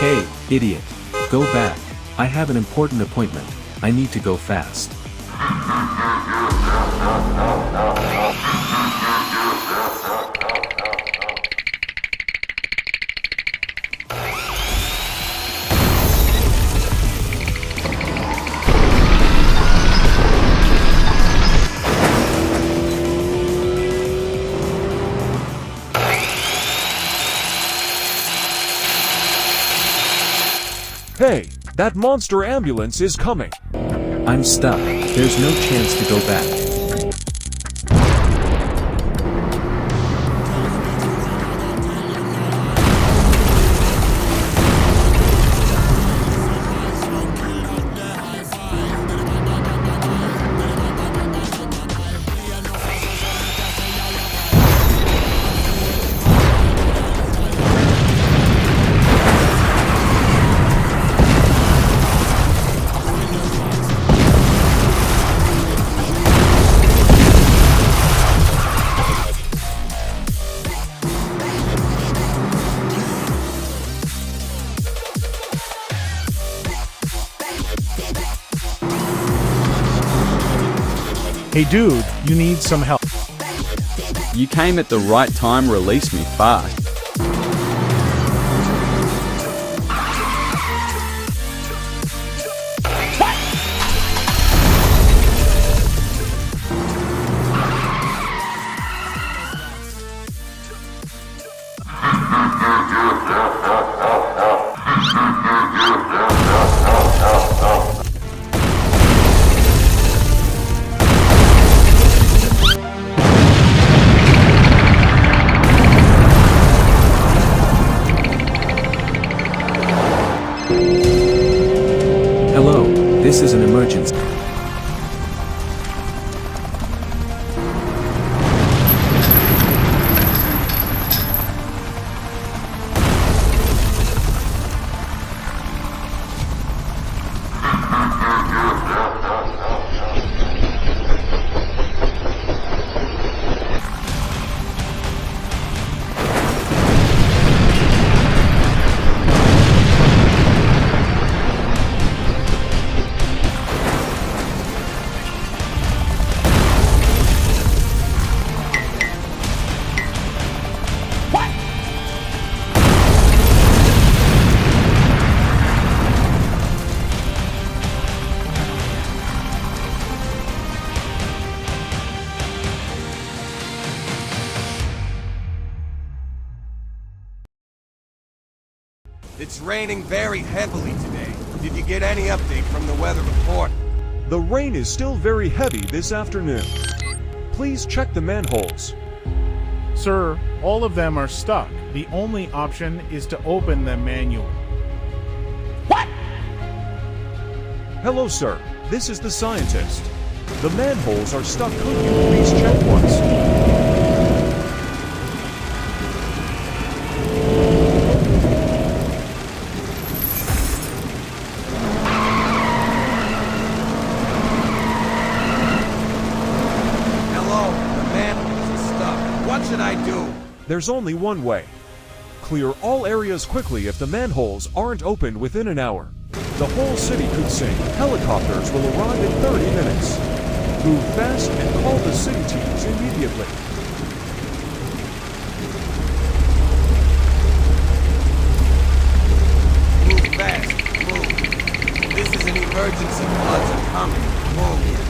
Hey, idiot. Go back. I have an important appointment. I need to go fast. Hey, that monster ambulance is coming. I'm stuck. There's no chance to go back. Hey dude, you need some help. You came at the right time, release me fast. Hello, this is an emergency. It's raining very heavily today. Did you get any update from the weather report? The rain is still very heavy this afternoon. Please check the manholes. Sir, all of them are stuck. The only option is to open them manually. Hello, sir. This is the scientist. The manholes are stuck. Could you please check once? Hello, the manholes are stuck. What should I do? There's only one way. Clear all areas quickly if the manholes aren't opened within an hour. The whole city could sink. Helicopters will arrive in 30 minutes. Move fast and call the city teams immediately. Move fast. Move. This is an emergency. Floods are coming. Move.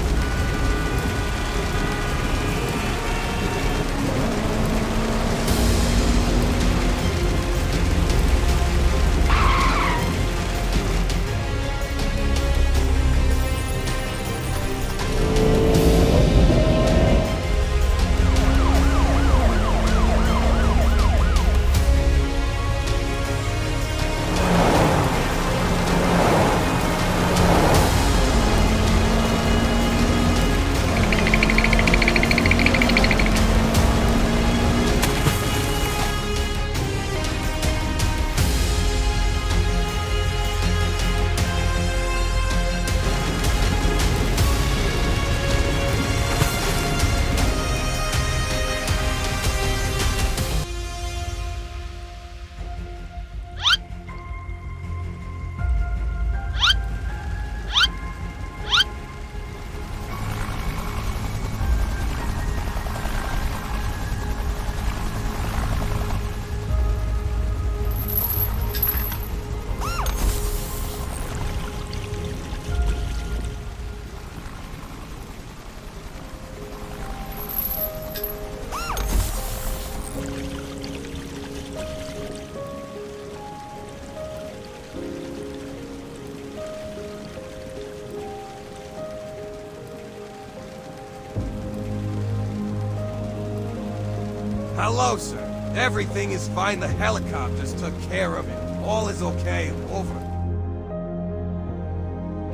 Hello, sir. Everything is fine. The helicopters took care of it. All is okay. Over.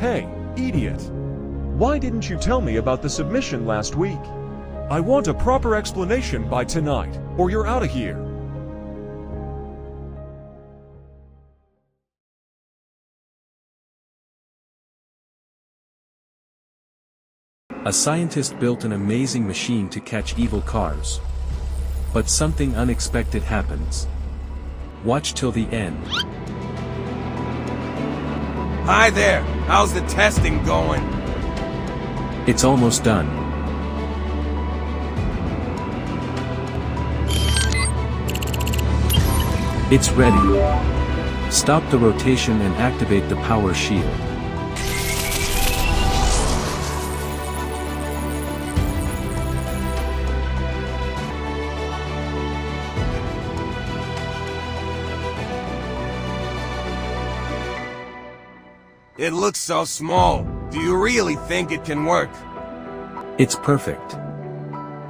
Hey, idiot. Why didn't you tell me about the submission last week? I want a proper explanation by tonight, or you're out of here. A scientist built an amazing machine to catch evil cars. But something unexpected happens. Watch till the end. Hi there. How's the testing going? It's almost done. It's ready. Stop the rotation and activate the power shield. It looks so small. Do you really think it can work? It's perfect.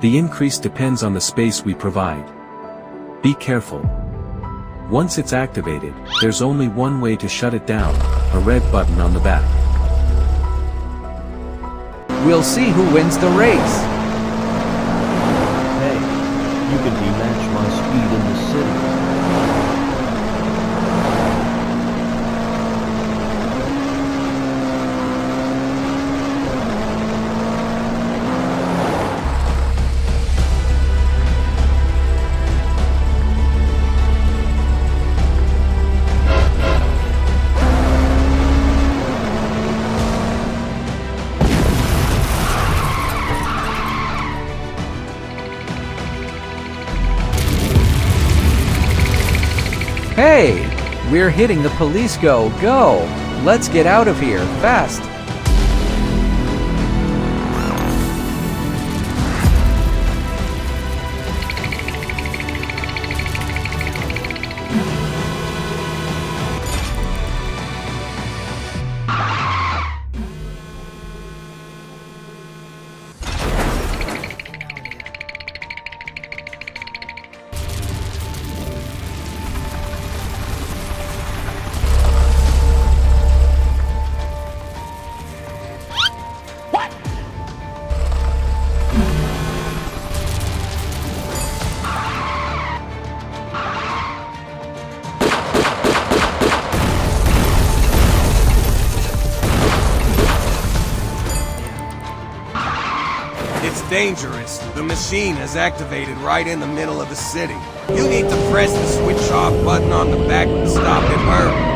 The increase depends on the space we provide. Be careful. Once it's activated, there's only one way to shut it down, a red button on the back. We'll see who wins the race. Hey, you can match my speed in the city. Hey, we're hitting the police go. Let's get out of here, fast. It's dangerous. The machine is activated right in the middle of the city. You need to press the switch off button on the back to stop it. Hurry.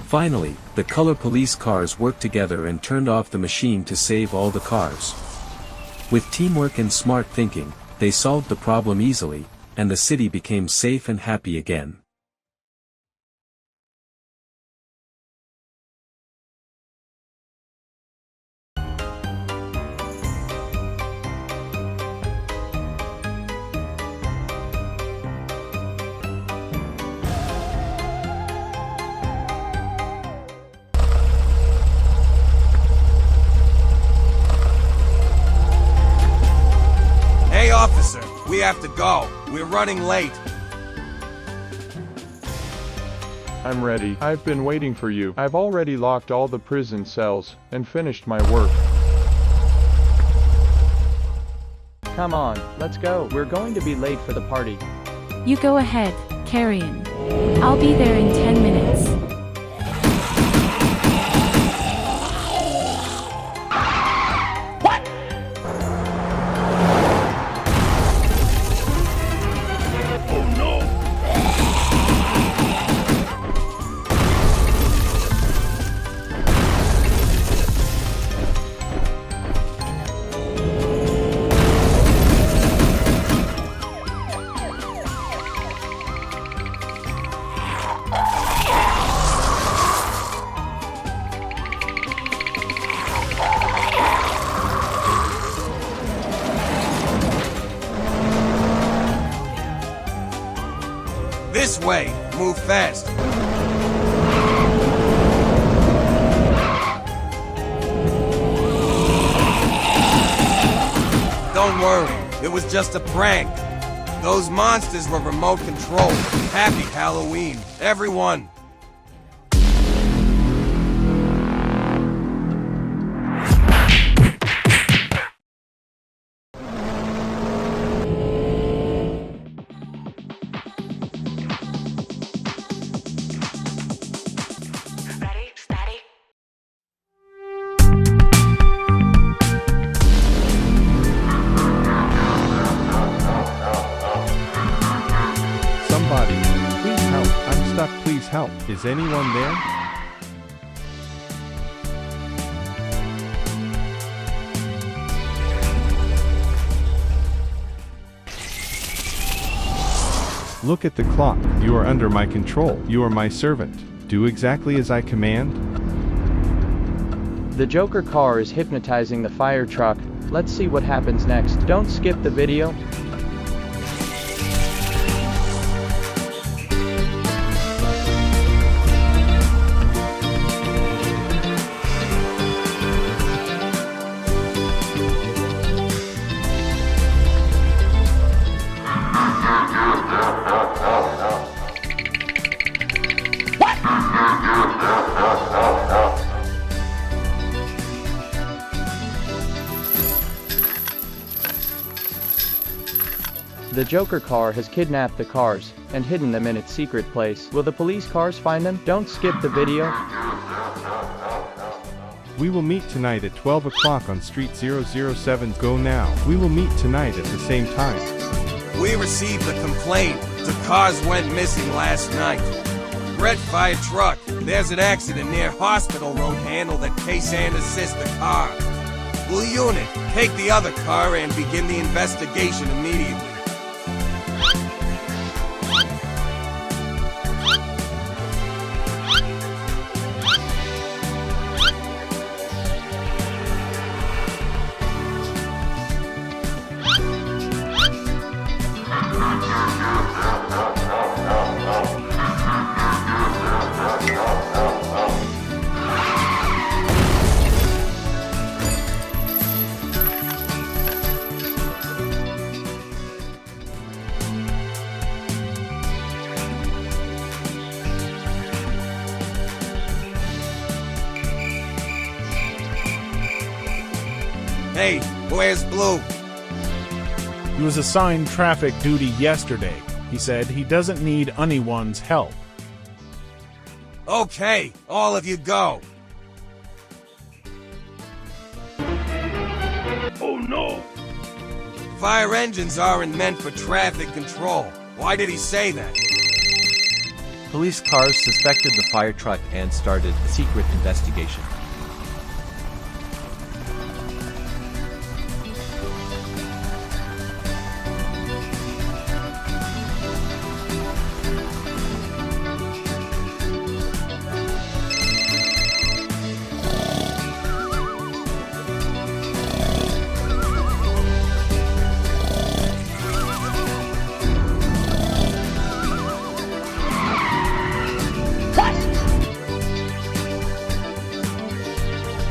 Finally, the color police cars worked together and turned off the machine to save all the cars. With teamwork and smart thinking, they solved the problem easily, and the city became safe and happy again. Hey, officer, we have to go. We're running late. I'm ready. I've been waiting for you. I've already locked all the prison cells and finished my work. Come on, let's go. We're going to be late for the party. You go ahead, Carrion. I'll be there in 10 minutes. way. Move fast. Don't worry, it was just a prank. Those monsters were remote controlled. Happy Halloween, everyone. Somebody, please help. I'm stuck, please help. Is anyone there? Look at the clock. You are under my control. You are my servant. Do exactly as I command. The Joker car is hypnotizing the fire truck. Let's see what happens next. Don't skip the video. The Joker car has kidnapped the cars and hidden them in its secret place. Will the police cars find them? Don't skip the video. We will meet tonight at 12 o'clock on Street 007. Go now. We will meet tonight at the same time. We received a complaint. The cars went missing last night. Red fire truck. There's an accident near Hospital Road. Handle that case and assist the car. Blue unit, take the other car and begin the investigation immediately. Hey, where's Blue? He was assigned traffic duty yesterday. He said he doesn't need anyone's help. Okay, all of you go. Oh no! Fire engines aren't meant for traffic control. Why did he say that? Police cars suspected the fire truck and started a secret investigation.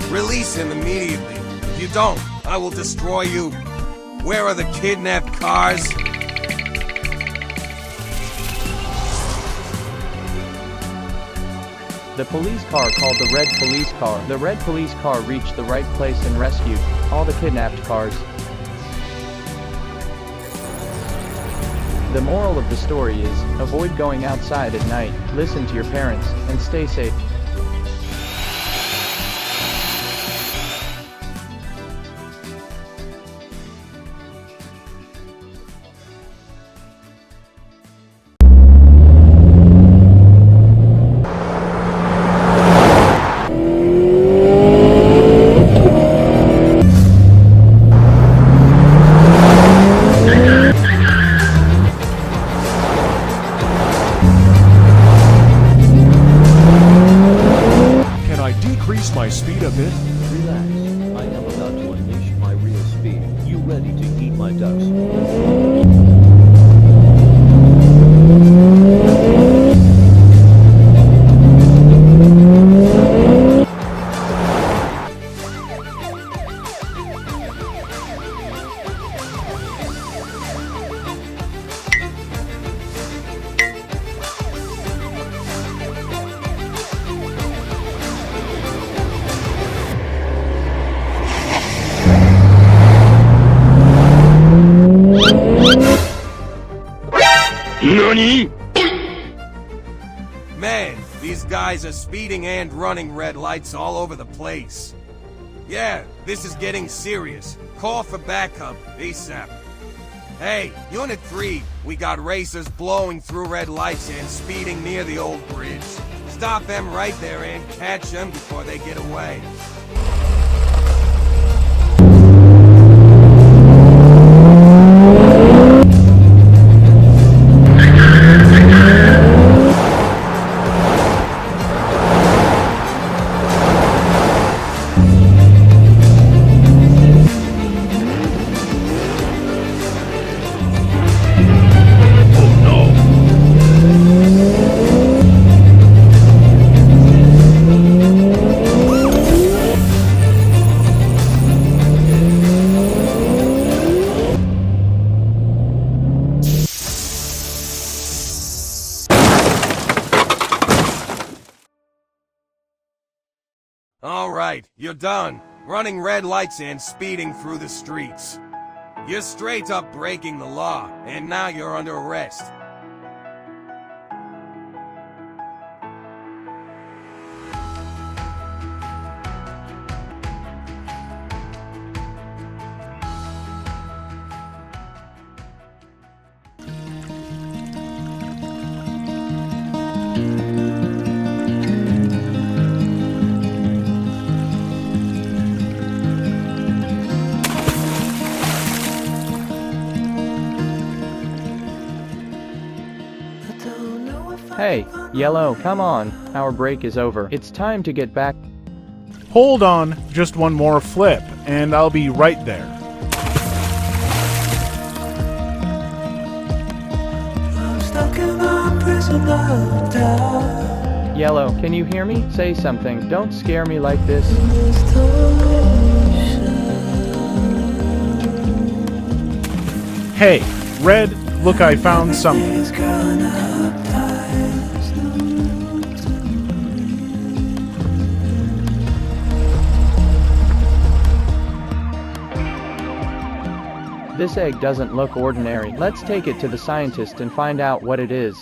Release him immediately. If you don't, I will destroy you. Where are the kidnapped cars? The police car called the Red Police Car. The Red Police Car reached the right place and rescued all the kidnapped cars. The moral of the story is, avoid going outside at night, listen to your parents, and stay safe. Increase my speed a bit? Relax. I am about to unleash my real speed. You ready to eat my dust? Man, these guys are speeding and running red lights all over the place. Yeah, this is getting serious. Call for backup, ASAP. Hey, Unit 3, we got racers blowing through red lights and speeding near the old bridge. Stop them right there and catch them before they get away. Alright, you're done. Running red lights and speeding through the streets. You're straight up breaking the law, and now you're under arrest. Hey, Yellow, come on. Our break is over. It's time to get back. Hold on, just one more flip, and I'll be right there. Yellow, can you hear me? Say something. Don't scare me like this. Hey, Red, look, I found something. This egg doesn't look ordinary. Let's take it to the scientist and find out what it is.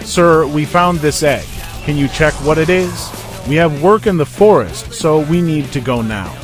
Sir, we found this egg. Can you check what it is? We have work in the forest, so we need to go now.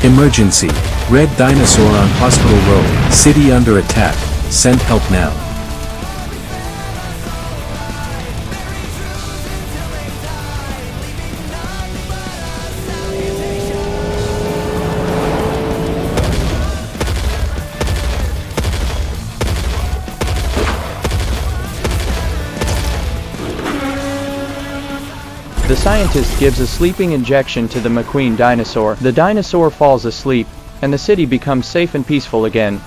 Emergency. Red dinosaur on Hospital Road. City under attack. Send help now. The scientist gives a sleeping injection to the McQueen dinosaur. The dinosaur falls asleep, and the city becomes safe and peaceful again.